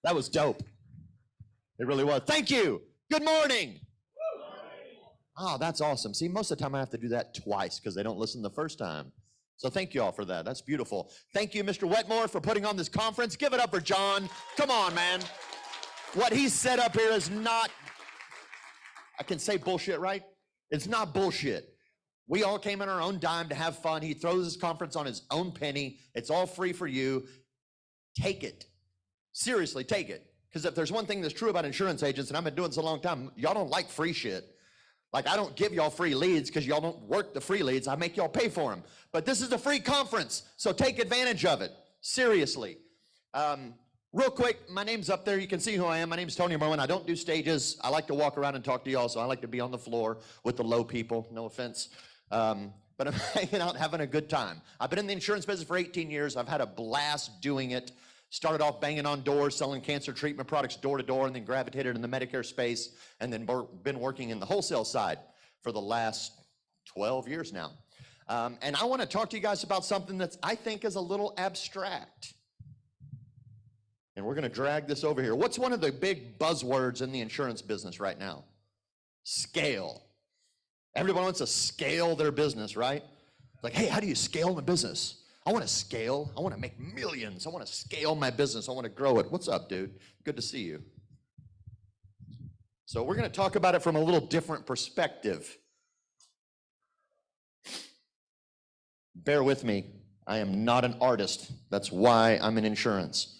That was dope. It really was. Thank you. Good morning. Oh, that's awesome. See, most of the time I have to do that twice because they don't listen the first time. So thank you all for that. That's beautiful. Thank you, Mr. Wetmore, for putting on this conference. Give it up for John. Come on, man. What he set up here is not, I can say bullshit, right? It's not bullshit. We all came in our own dime to have fun. He throws his conference on his own penny. It's all free for you. Take it. Seriously, take it. Because if there's one thing that's true about insurance agents, and I've been doing this a long time, y'all don't like free shit. Like, I don't give y'all free leads because y'all don't work the free leads. I make y'all pay for them. But this is a free conference, so take advantage of it. Seriously. Real quick, my name's up there. You can see who I am. My name's Tony Merwin. I don't do stages. I like to walk around and talk to y'all, so I like to be on the floor with the low people. No offense. But I'm hanging out, having a good time. I've been in the insurance business for 18 years. I've had a blast doing it. Started off banging on doors, selling cancer treatment products door to door, and then gravitated in the Medicare space, and then been working in the wholesale side for the last 12 years now. And I want to talk to you guys about something that I think is a little abstract. And we're going to drag this over here. What's one of the big buzzwords in the insurance business right now? Scale. Everyone wants to scale their business, right? Like, hey, how do you scale the business? I want to scale. I want to make millions. I want to scale my business. I want to grow it. What's up, dude? Good to see you. So we're going to talk about it from a little different perspective. Bear with me. I am not an artist. That's why I'm in insurance.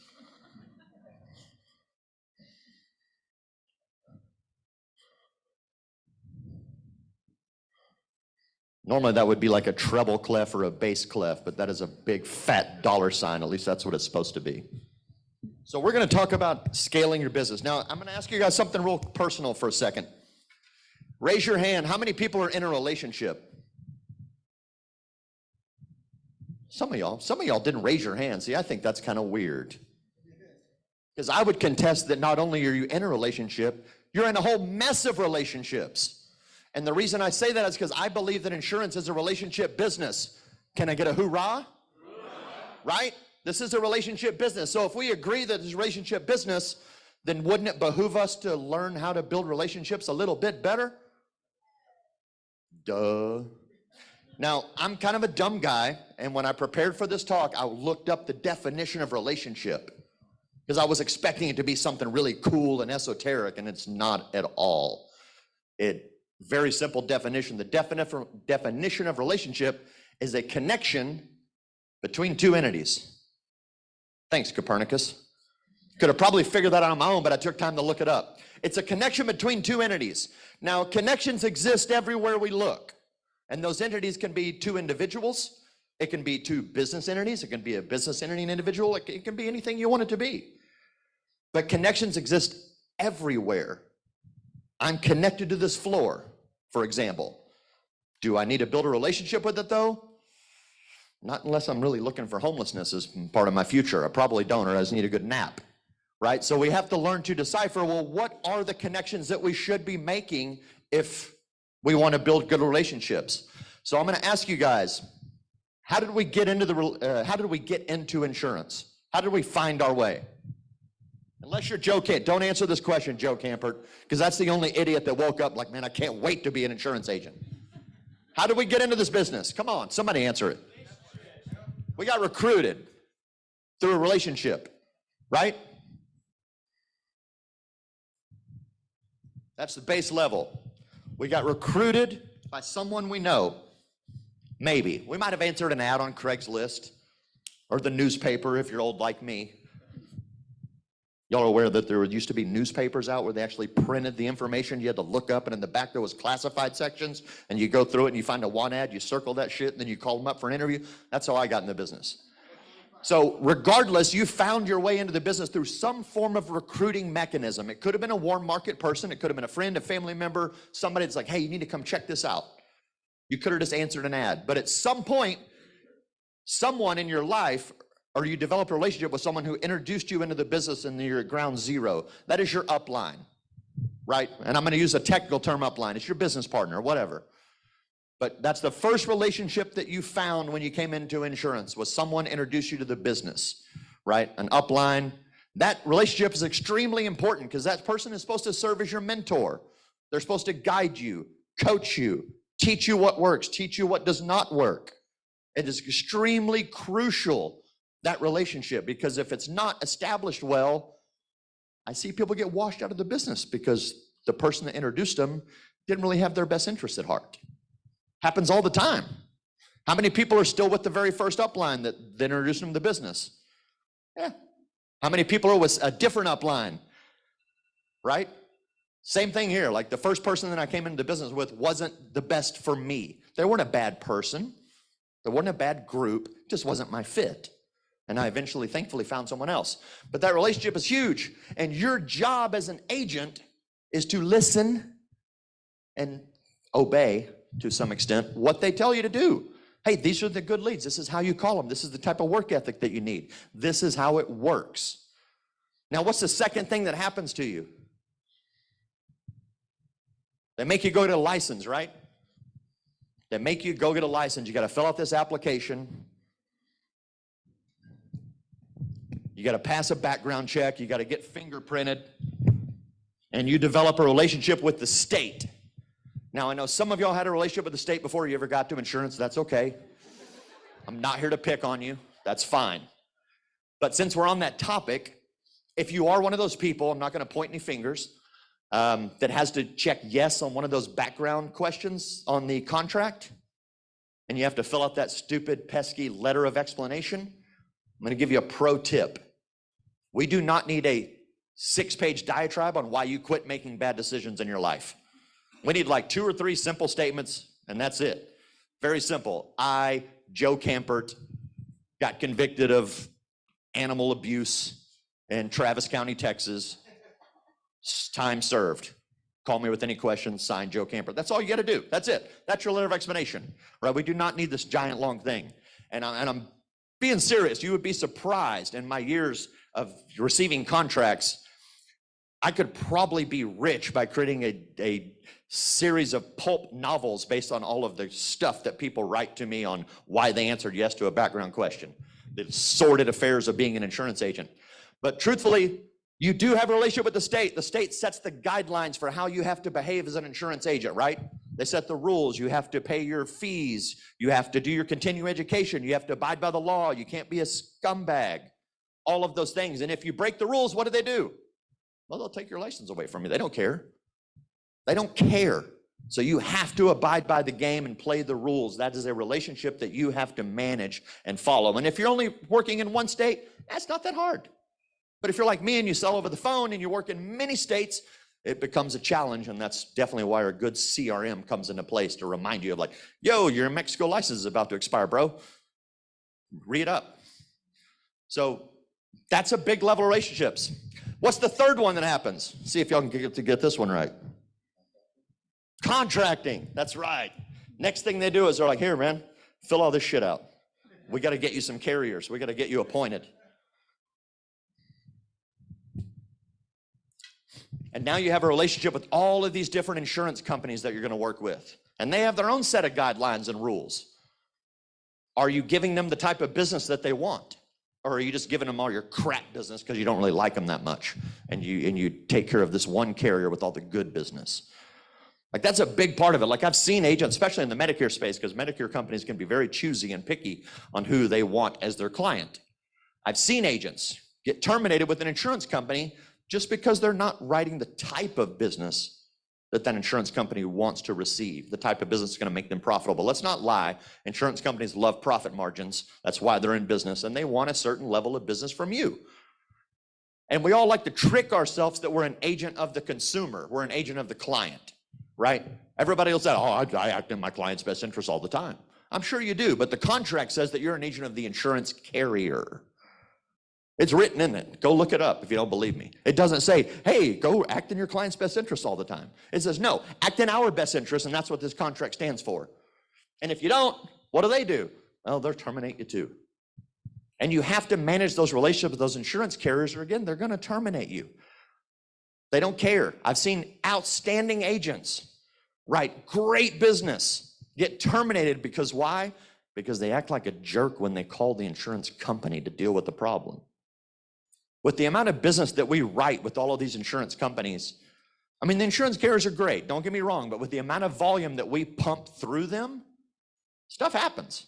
Normally that would be like a treble clef or a bass clef, but that is a big fat dollar sign. At least that's what it's supposed to be. So we're going to talk about scaling your business. Now, I'm going to ask you guys something real personal for a second. Raise your hand. How many people are in a relationship? Some of y'all didn't raise your hand. See, I think that's kind of weird. Because I would contest that not only are you in a relationship, you're in a whole mess of relationships. And the reason I say that is because I believe that insurance is a relationship business. Can I get a hoorah? Hoorah. Right? This is a relationship business. So if we agree that it's a relationship business, then wouldn't it behoove us to learn how to build relationships a little bit better? Duh. Now, I'm kind of a dumb guy, and when I prepared for this talk, I looked up the definition of relationship because I was expecting it to be something really cool and esoteric, and it's not at all. Very simple definition. The definition of relationship is a connection between two entities. Thanks, Copernicus. Could have probably figured that out on my own, but I took time to look it up. It's a connection between two entities. Now, connections exist everywhere we look. And those entities can be two individuals. It can be two business entities. It can be a business entity and individual. It can be anything you want it to be. But connections exist everywhere. I'm connected to this floor, for example. Do I need to build a relationship with it, though? Not unless I'm really looking for homelessness as part of my future. I probably don't, or I just need a good nap, right? So we have to learn to decipher, well, what are the connections that we should be making if we want to build good relationships? So I'm going to ask you guys, how did we get into insurance? How did we find our way? Unless you're Joe Camp, don't answer this question, Joe Campert, because that's the only idiot that woke up like, man, I can't wait to be an insurance agent. How did we get into this business? Come on, somebody answer it. We got recruited through a relationship, right? That's the base level. We got recruited by someone we know. Maybe. We might have answered an ad on Craigslist or the newspaper if you're old like me. Y'all are aware that there used to be newspapers out where they actually printed the information you had to look up, and in the back there was classified sections, and you go through it and you find a want ad, you circle that shit, and then you call them up for an interview. That's how I got in the business. So regardless, you found your way into the business through some form of recruiting mechanism. It could have been a warm market person. It could have been a friend, a family member, somebody that's like, hey, you need to come check this out. You could have just answered an ad. But at some point, someone in your life, or you developed a relationship with someone who introduced you into the business and you're at ground zero. That is your upline, right? And I'm going to use a technical term, upline. It's your business partner, whatever. But that's the first relationship that you found when you came into insurance, was someone introduced you to the business, right? An upline. That relationship is extremely important because that person is supposed to serve as your mentor. They're supposed to guide you, coach you, teach you what works, teach you what does not work. It is extremely crucial, that relationship, because if it's not established well, I see people get washed out of the business because the person that introduced them didn't really have their best interests at heart. Happens all the time. How many people are still with the very first upline that introduced them to the business? Yeah. How many people are with a different upline? Right? Same thing here. Like the first person that I came into business with wasn't the best for me. They weren't a bad person. They weren't a bad group. It just wasn't my fit. And I eventually, thankfully, found someone else. But that relationship is huge. And your job as an agent is to listen and obey, to some extent, what they tell you to do. Hey, these are the good leads. This is how you call them. This is the type of work ethic that you need. This is how it works. Now, what's the second thing that happens to you? They make you go get a license, right? They make you go get a license. You got to fill out this application. You got to pass a background check. You got to get fingerprinted. And you develop a relationship with the state. Now, I know some of y'all had a relationship with the state before you ever got to insurance. That's okay. I'm not here to pick on you. That's fine. But since we're on that topic, if you are one of those people, I'm not going to point any fingers, that has to check yes on one of those background questions on the contract, and you have to fill out that stupid, pesky letter of explanation, I'm going to give you a pro tip. We do not need a 6-page diatribe on why you quit making bad decisions in your life. We need like 2 or 3 simple statements, and that's it. Very simple. I, Joe Campert, got convicted of animal abuse in Travis County, Texas. Time served. Call me with any questions, signed Joe Campert. That's all you got to do. That's it. That's your letter of explanation, right? We do not need this giant long thing. And I'm being serious. You would be surprised in my years of receiving contracts. I could probably be rich by creating a series of pulp novels based on all of the stuff that people write to me on why they answered yes to a background question. The sordid affairs of being an insurance agent. But truthfully, you do have a relationship with the state. The state sets the guidelines for how you have to behave as an insurance agent, right? They set the rules. You have to pay your fees. You have to do your continuing education. You have to abide by the law. You can't be a scumbag. All of those things. And if you break the rules, what do? Well, they'll take your license away from you. They don't care. They don't care. So you have to abide by the game and play the rules. That is a relationship that you have to manage and follow. And if you're only working in one state, that's not that hard. But if you're like me and you sell over the phone and you work in many states, it becomes a challenge. And that's definitely why our good CRM comes into place to remind you of like, yo, your Mexico license is about to expire, bro. Read up. So that's a big level of relationships. What's the third one that happens? See if y'all can get this one right. Contracting. That's right. Next thing they do is they're like, here, man, fill all this shit out. We got to get you some carriers. We got to get you appointed. And now you have a relationship with all of these different insurance companies that you're going to work with. And they have their own set of guidelines and rules. Are you giving them the type of business that they want? Or are you just giving them all your crap business because you don't really like them that much? And you take care of this one carrier with all the good business. Like that's a big part of it. Like I've seen agents, especially in the Medicare space, because Medicare companies can be very choosy and picky on who they want as their client. I've seen agents get terminated with an insurance company just because they're not writing the type of business that insurance company wants to receive, the type of business that's going to make them profitable. Let's not lie. Insurance companies love profit margins. That's why they're in business, and they want a certain level of business from you. And we all like to trick ourselves that we're an agent of the consumer. We're an agent of the client, right? Everybody will say, oh, I act in my client's best interest all the time. I'm sure you do, but the contract says that you're an agent of the insurance carrier. It's written in it. Go look it up if you don't believe me. It doesn't say, hey, go act in your client's best interest all the time. It says, no, act in our best interest, and that's what this contract stands for. And if you don't, what do? Well, they'll terminate you too. And you have to manage those relationships with those insurance carriers, or again, they're going to terminate you. They don't care. I've seen outstanding agents write great business, get terminated because why? Because they act like a jerk when they call the insurance company to deal with the problem. With the amount of business that we write with all of these insurance companies, I mean, the insurance carriers are great, don't get me wrong, but with the amount of volume that we pump through them, stuff happens.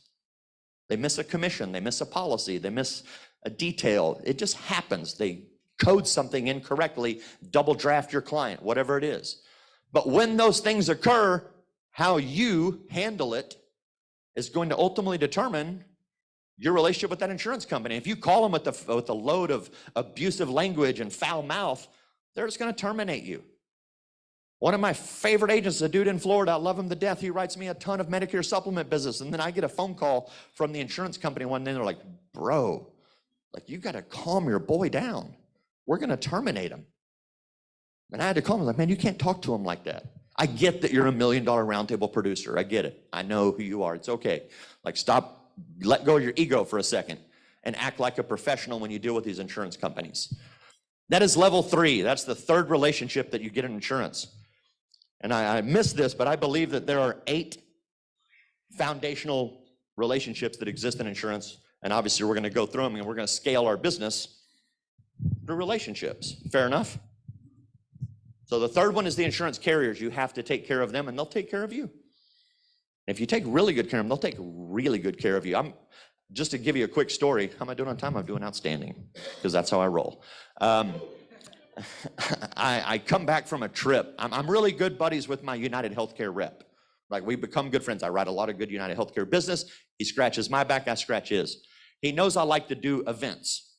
They miss a commission, they miss a policy, they miss a detail. It just happens. They code something incorrectly, double draft your client, whatever it is. But when those things occur, how you handle it is going to ultimately determine your relationship with that insurance company. If you call them with a load of abusive language and foul mouth, they're just going to terminate you. One of my favorite agents is a dude in Florida. I love him to death. He writes me a ton of Medicare supplement business. And then I get a phone call from the insurance company one day. They're like, bro, like, you got to calm your boy down. We're going to terminate him. And I had to call him. Like, man, you can't talk to him like that. I get that you're $1 million roundtable producer. I get it. I know who you are. It's okay. Like, stop, let go of your ego for a second and act like a professional when you deal with these insurance companies. That is level 3. That's the third relationship that you get in insurance. And I missed this, but I believe that there are 8 foundational relationships that exist in insurance. And obviously we're going to go through them and we're going to scale our business through relationships. Fair enough? So the third one is the insurance carriers. You have to take care of them and they'll take care of you. If you take really good care of them, they'll take really good care of you. Just to give you a quick story, how am I doing on time? I'm doing outstanding, because that's how I roll. I come back from a trip. I'm really good buddies with my United Healthcare rep. Like, we become good friends. I write a lot of good United Healthcare business. He scratches my back, I scratch his. He knows I like to do events.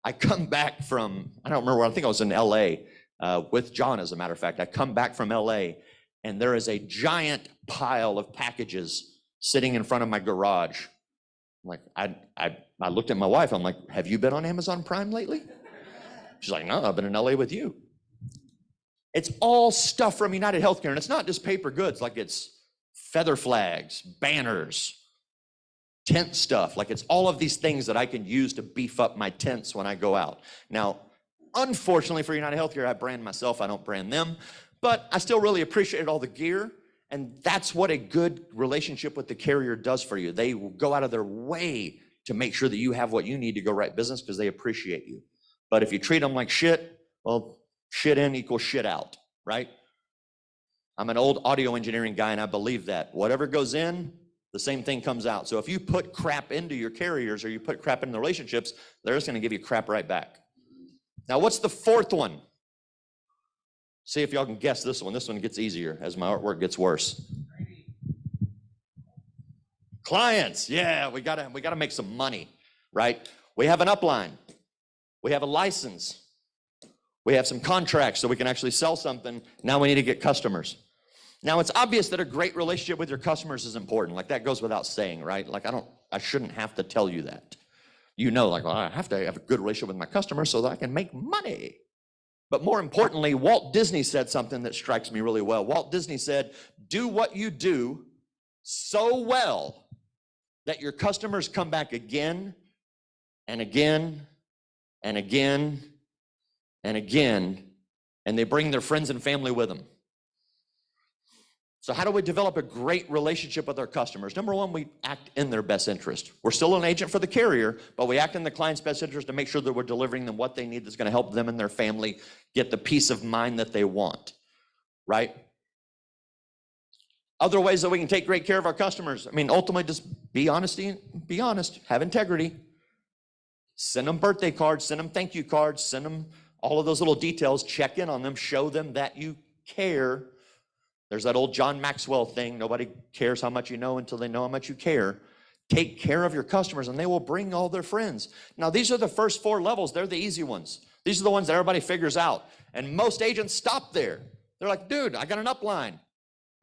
I come back from, I don't remember where, I think I was in LA with John, as a matter of fact. I come back from LA and there is a giant pile of packages sitting in front of my garage. Like, I looked at my wife, I'm like, have you been on Amazon Prime lately? She's like, no, I've been in LA with you. It's all stuff from United Healthcare, and it's not just paper goods, like it's feather flags, banners, tent stuff. Like, it's all of these things that I can use to beef up my tents when I go out. Now, unfortunately for United Healthcare, I brand myself, I don't brand them, but I still really appreciated all the gear. And that's what a good relationship with the carrier does for you. They will go out of their way to make sure that you have what you need to go write business, because they appreciate you. But if you treat them like shit, well, shit in equals shit out, right? I'm an old audio engineering guy, and I believe that. Whatever goes in, the same thing comes out. So if you put crap into your carriers or you put crap in the relationships, they're just going to give you crap right back. Now, what's the fourth one? See if y'all can guess this one. This one gets easier as my artwork gets worse. Clients, yeah, we gotta make some money, right? We have an upline. We have a license. We have some contracts so we can actually sell something. Now we need to get customers. Now, it's obvious that a great relationship with your customers is important. Like, that goes without saying, right? Like, I shouldn't have to tell you that. You know, like, well, I have to have a good relationship with my customers so that I can make money. But more importantly, Walt Disney said something that strikes me really well. Walt Disney said, do what you do so well that your customers come back again and again and again and again, and they bring their friends and family with them. So how do we develop a great relationship with our customers? Number one, we act in their best interest. We're still an agent for the carrier, but we act in the client's best interest to make sure that we're delivering them what they need that's going to help them and their family get the peace of mind that they want, right? Other ways that we can take great care of our customers. I mean, ultimately, just be honest, have integrity. Send them birthday cards, send them thank you cards, send them all of those little details, check in on them, show them that you care. There's that old John Maxwell thing, nobody cares how much you know until they know how much you care. Take care of your customers and they will bring all their friends. Now, these are the first 4 levels. They're the easy ones. These are the ones that everybody figures out. And most agents stop there. They're like, dude, I got an upline.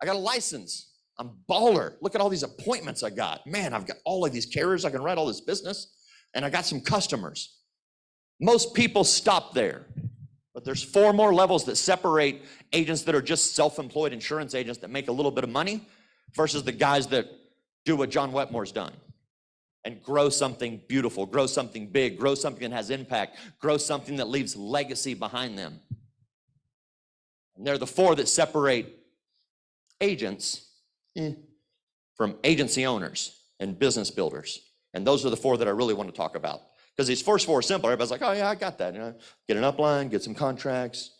I got a license. I'm baller. Look at all these appointments I got. Man, I've got all of these carriers. I can write all this business. And I got some customers. Most people stop there. But there's 4 more levels that separate agents that are just self-employed insurance agents that make a little bit of money versus the guys that do what John Wetmore's done and grow something beautiful, grow something big, grow something that has impact, grow something that leaves legacy behind them. And they're the 4 that separate agents from agency owners and business builders. And those are the 4 that I really want to talk about. Because these first four are simple. Everybody's like, oh yeah, I got that. You know, get an upline, get some contracts,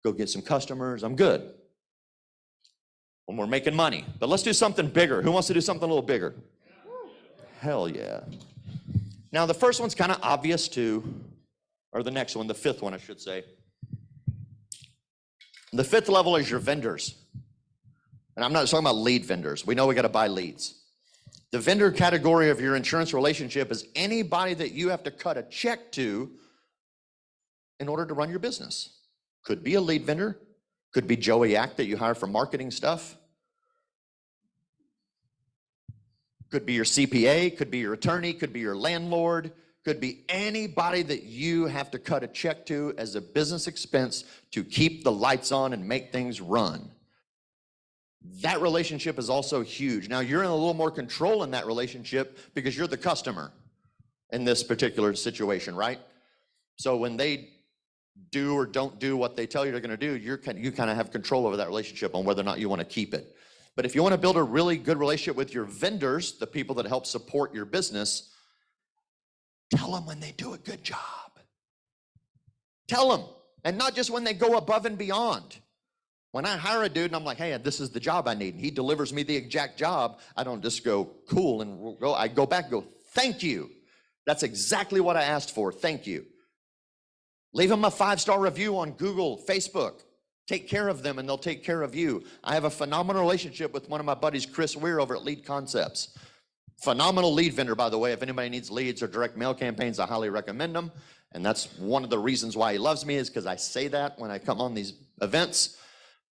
go get some customers. I'm good. When we're making money. But let's do something bigger. Who wants to do something a little bigger? Hell yeah. Now the first one's kind of obvious too, or the next one, the fifth one I should say. The fifth level is your vendors. And I'm not talking about lead vendors. We know we got to buy leads. The vendor category of your insurance relationship is anybody that you have to cut a check to in order to run your business. Could be a lead vendor, could be Joey Act that you hire for marketing stuff. Could be your CPA, could be your attorney, could be your landlord, could be anybody that you have to cut a check to as a business expense to keep the lights on and make things run. That relationship is also huge. Now you're in a little more control in that relationship because you're the customer in this particular situation, right? So when they do or don't do what they tell you they're gonna do, you kind of have control over that relationship on whether or not you wanna keep it. But if you wanna build a really good relationship with your vendors, the people that help support your business, tell them when they do a good job. Tell them, and not just when they go above and beyond. When I hire a dude and I'm like, hey, this is the job I need, and he delivers me the exact job, I don't just go, cool, and go. I go back and go, thank you. That's exactly what I asked for, thank you. Leave them a 5-star review on Google, Facebook. Take care of them and they'll take care of you. I have a phenomenal relationship with one of my buddies, Chris Weir, over at Lead Concepts. Phenomenal lead vendor, by the way. If anybody needs leads or direct mail campaigns, I highly recommend them. And that's one of the reasons why he loves me, is because I say that when I come on these events.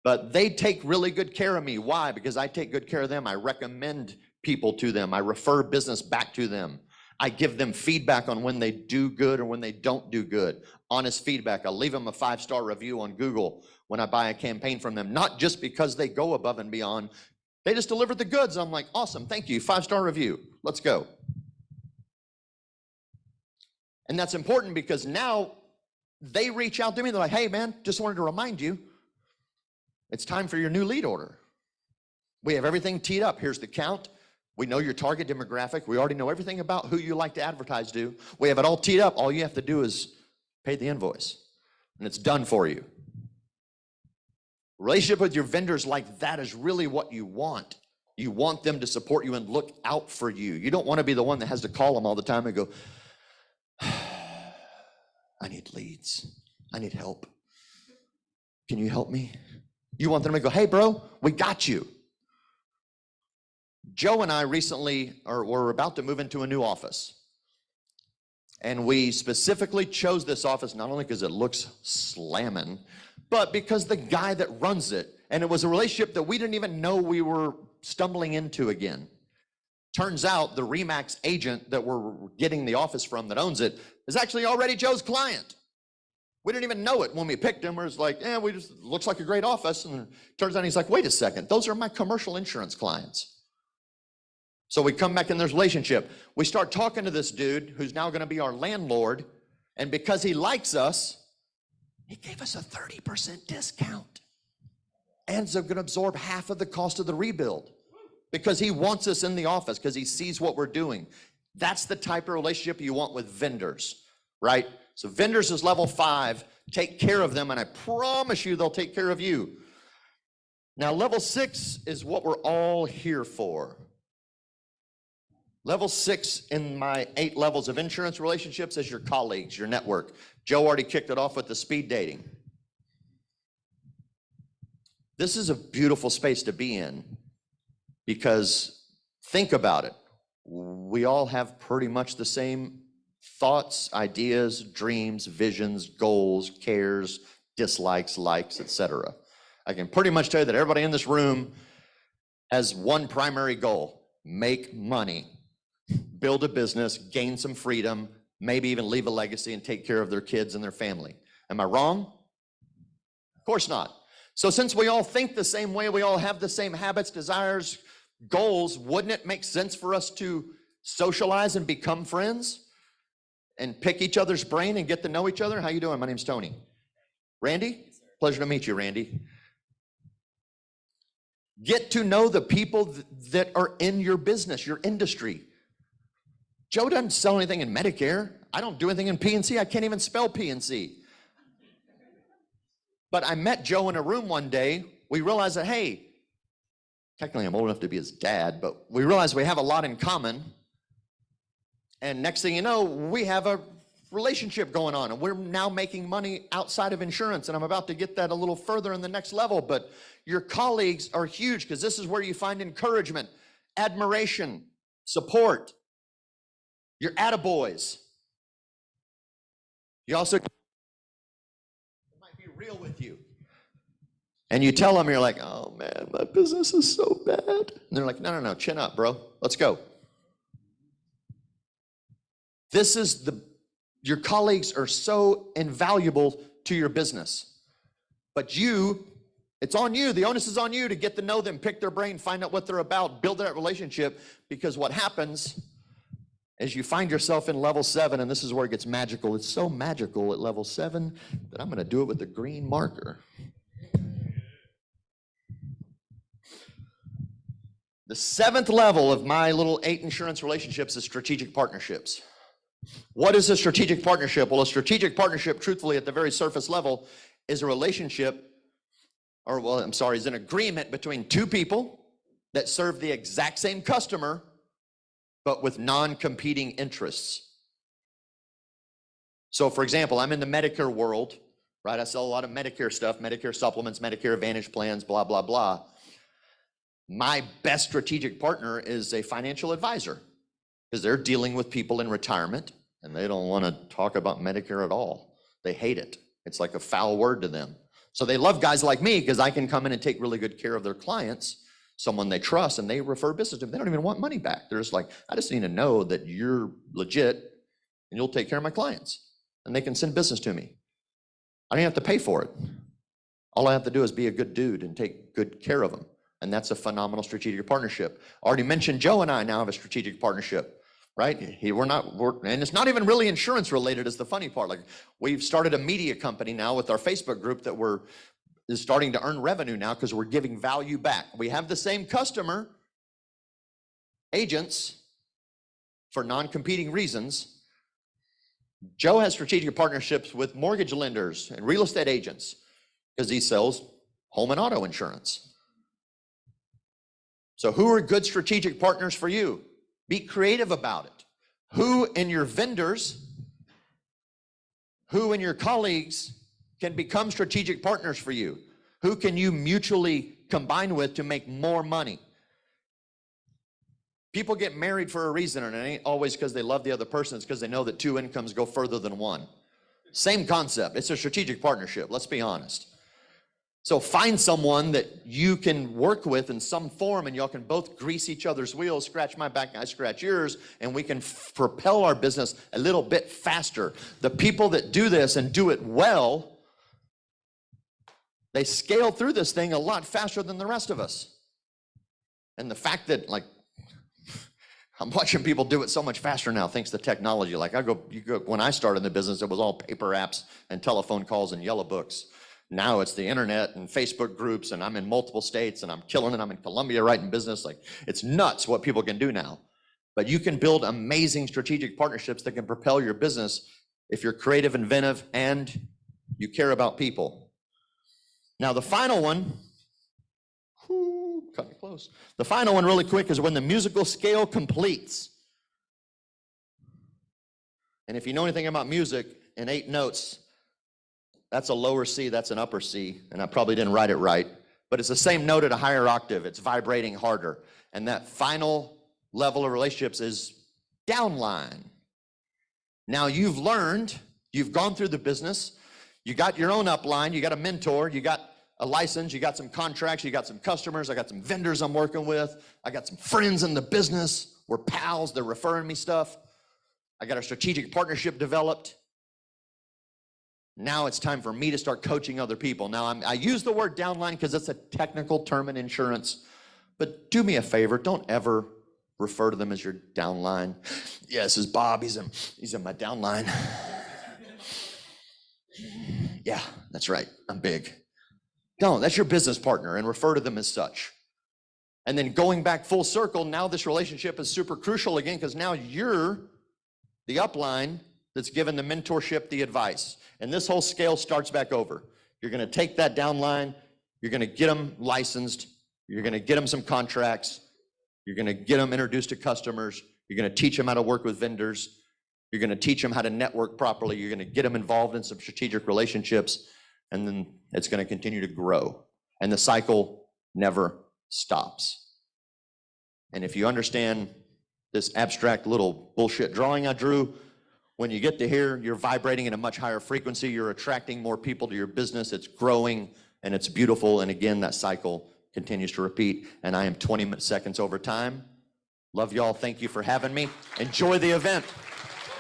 But they take really good care of me. Why? Because I take good care of them. I recommend people to them. I refer business back to them. I give them feedback on when they do good or when they don't do good. Honest feedback. I'll leave them a 5-star review on Google when I buy a campaign from them. Not just because they go above and beyond. They just delivered the goods. I'm like, awesome, thank you, 5-star review. Let's go. And that's important because now they reach out to me. They're like, hey man, just wanted to remind you, it's time for your new lead order. We have everything teed up. Here's the count. We know your target demographic. We already know everything about who you like to advertise to. We have it all teed up. All you have to do is pay the invoice, and it's done for you. Relationship with your vendors like that is really what you want. You want them to support you and look out for you. You don't want to be the one that has to call them all the time and go, I need leads. I need help. Can you help me? You want them to go, hey bro, we got you. Joe and I recently were about to move into a new office. And we specifically chose this office not only because it looks slamming, but because the guy that runs it, and it was a relationship that we didn't even know we were stumbling into again. Turns out the RE/MAX agent that we're getting the office from that owns it is actually already Joe's client. We didn't even know it when we picked him. It was like, yeah, looks like a great office. And turns out he's like, wait a second, those are my commercial insurance clients. So we come back in this relationship. We start talking to this dude who's now gonna be our landlord. And because he likes us, he gave us a 30% discount. And is gonna absorb half of the cost of the rebuild because he wants us in the office, because he sees what we're doing. That's the type of relationship you want with vendors, right? So vendors is level 5, take care of them, and I promise you they'll take care of you. Now level 6 is what we're all here for. Level 6 in my 8 levels of insurance relationships is your colleagues, your network. Joe already kicked it off with the speed dating. This is a beautiful space to be in because think about it. We all have pretty much the same thoughts, ideas, dreams, visions, goals, cares, dislikes, likes, etc. I can pretty much tell you that everybody in this room has one primary goal: make money, build a business, gain some freedom, maybe even leave a legacy and take care of their kids and their family. Am I wrong? Of course not. So since we all think the same way, we all have the same habits, desires, goals, wouldn't it make sense for us to socialize and become friends and pick each other's brain and get to know each other? How you doing? My name's Tony. Randy? Pleasure to meet you, Randy. Get to know the people that are in your business, your industry. Joe doesn't sell anything in Medicare. I don't do anything in P&C. I can't even spell P&C. But I met Joe in a room one day. We realized that, hey, technically I'm old enough to be his dad, but we realized we have a lot in common. And next thing you know, we have a relationship going on, and we're now making money outside of insurance, and I'm about to get that a little further in the next level. But your colleagues are huge, because this is where you find encouragement, admiration, support. Your attaboys. You also might be real with you. And you tell them, you're like, oh man, my business is so bad. And they're like, no, chin up, bro. Let's go. This is your colleagues are so invaluable to your business. But it's on you. The onus is on you to get to know them, pick their brain, find out what they're about, build that relationship. Because what happens is you find yourself in level 7, and this is where it gets magical. It's so magical at level 7 that I'm going to do it with the green marker. The 7th level of my little 8 insurance relationships is strategic partnerships. What is a strategic partnership? Well, a strategic partnership, truthfully, at the very surface level, is a relationship, is an agreement between 2 people that serve the exact same customer, but with non-competing interests. So, for example, I'm in the Medicare world, right? I sell a lot of Medicare stuff, Medicare supplements, Medicare Advantage plans, blah, blah, blah. My best strategic partner is a financial advisor, because they're dealing with people in retirement, and they don't want to talk about Medicare at all. They hate it. It's like a foul word to them. So they love guys like me, because I can come in and take really good care of their clients, someone they trust, and they refer business to them. They don't even want money back. They're just like, I just need to know that you're legit, and you'll take care of my clients, and they can send business to me. I don't have to pay for it. All I have to do is be a good dude and take good care of them. And that's a phenomenal strategic partnership. I already mentioned Joe and I now have a strategic partnership, right? And it's not even really insurance related is the funny part. Like, we've started a media company now with our Facebook group that is starting to earn revenue now, because we're giving value back. We have the same customer, agents, for non-competing reasons. Joe has strategic partnerships with mortgage lenders and real estate agents, because he sells home and auto insurance. So who are good strategic partners for you? Be creative about it. Who in your vendors, who in your colleagues can become strategic partners for you? Who can you mutually combine with to make more money? People get married for a reason, and it ain't always because they love the other person. It's because they know that 2 incomes go further than 1. Same concept. It's a strategic partnership. Let's be honest. So find someone that you can work with in some form, and y'all can both grease each other's wheels, scratch my back, I scratch yours, and we can propel our business a little bit faster. The people that do this and do it well, they scale through this thing a lot faster than the rest of us. And the fact that, like, I'm watching people do it so much faster now thanks to technology. Like, when I started in the business, it was all paper apps and telephone calls and yellow books. Now it's the internet and Facebook groups, and I'm in multiple states, and I'm killing it. I'm in Colombia writing business. Like, it's nuts what people can do now. But you can build amazing strategic partnerships that can propel your business if you're creative, inventive, and you care about people. Now, the final one, cut me close. The final one, really quick, is when the musical scale completes. And if you know anything about music, in 8 notes, that's a lower C, that's an upper C, and I probably didn't write it right, but it's the same note at a higher octave. It's vibrating harder. And that final level of relationships is downline. Now you've learned, you've gone through the business, you got your own upline, you got a mentor, you got a license, you got some contracts, you got some customers, I got some vendors I'm working with, I got some friends in the business, we're pals, they're referring me stuff. I got a strategic partnership developed. Now it's time for me to start coaching other people. Now I use the word downline because it's a technical term in insurance, but do me a favor, don't ever refer to them as your downline. Yeah, this is Bob, he's in my downline. Yeah, that's right, I'm big. Don't, that's your business partner, and refer to them as such. And then going back full circle, now this relationship is super crucial again, because now you're the upline that's given the mentorship, the advice. And this whole scale starts back over. You're going to take that downline, you're going to get them licensed, you're going to get them some contracts, you're going to get them introduced to customers, you're going to teach them how to work with vendors, you're going to teach them how to network properly, you're going to get them involved in some strategic relationships, and then it's going to continue to grow. And the cycle never stops. And if you understand this abstract little bullshit drawing I drew, when you get to here, you're vibrating at a much higher frequency, you're attracting more people to your business, it's growing, and it's beautiful, and again, that cycle continues to repeat, and I am 20 seconds over time. Love y'all, thank you for having me. Enjoy the event.